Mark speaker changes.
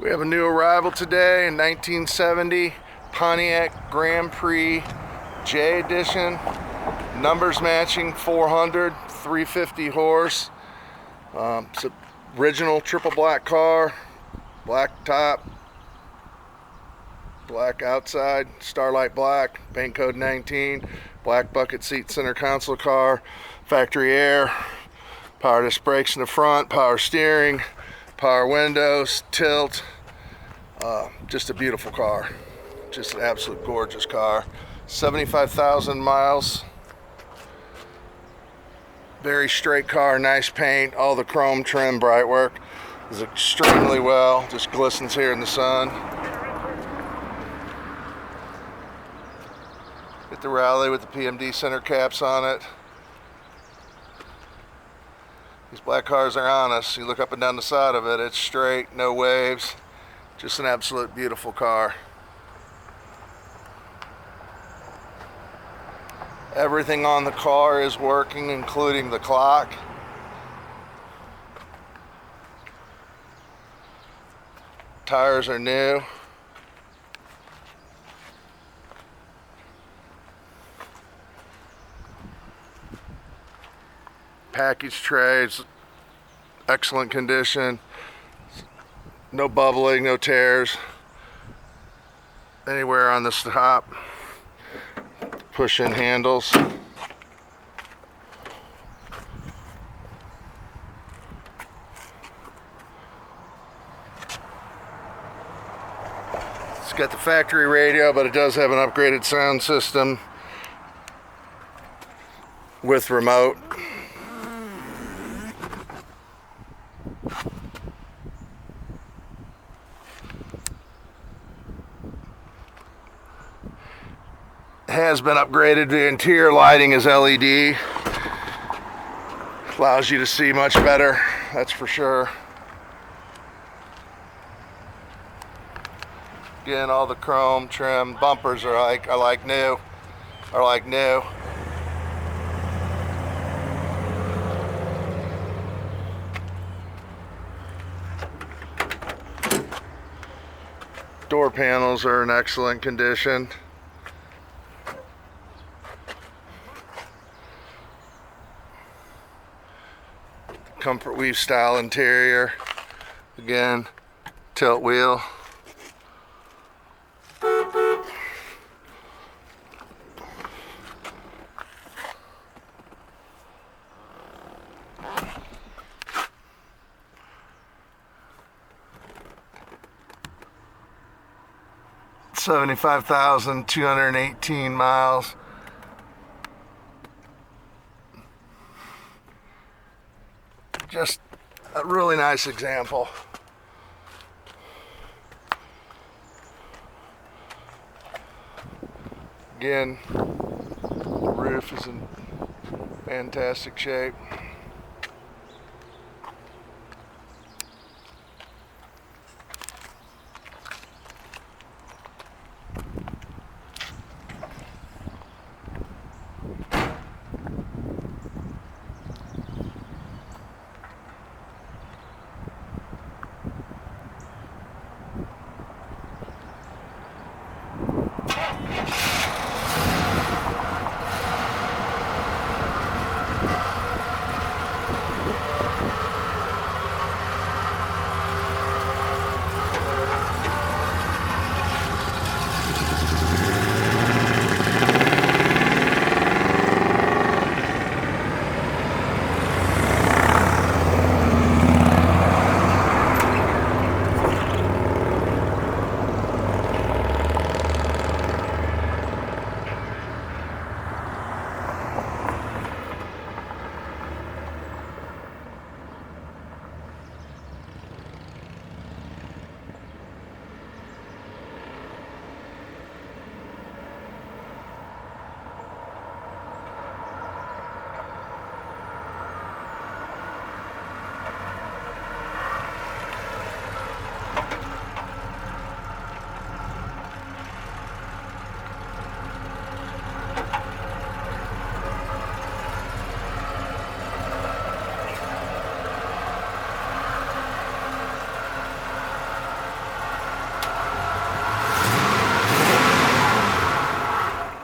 Speaker 1: We have a new arrival today in 1970 Pontiac Grand Prix J Edition. Numbers matching 400, 350 horse. It's an original triple black car, black top, black outside, starlight black, paint code 19, black bucket seat center console car, factory air, power disc brakes in the front, power steering, power windows, tilt. Just a beautiful car. Just an absolute gorgeous car. 75,000 miles. Very straight car, nice paint, all the chrome trim, bright work is extremely well, just glistens here in the sun. Get the Rally with the PMD center caps on it. These black cars are honest. You look up and down the side of it, it's straight, no waves. Just an absolute beautiful car. Everything on the car is working, including the clock. Tires are new. Package tray is excellent condition. No bubbling, no tears anywhere on this top. Push-in handles. It's got the factory radio, but it does have an upgraded sound system with remote. Has been upgraded. The interior lighting is LED. Allows you to see much better, that's for sure. Again, all the chrome trim. Bumpers are like new. Door panels are in excellent condition. Comfort weave style interior. Again, tilt wheel. $75,218 miles. Just a really nice example. Again, the roof is in fantastic shape.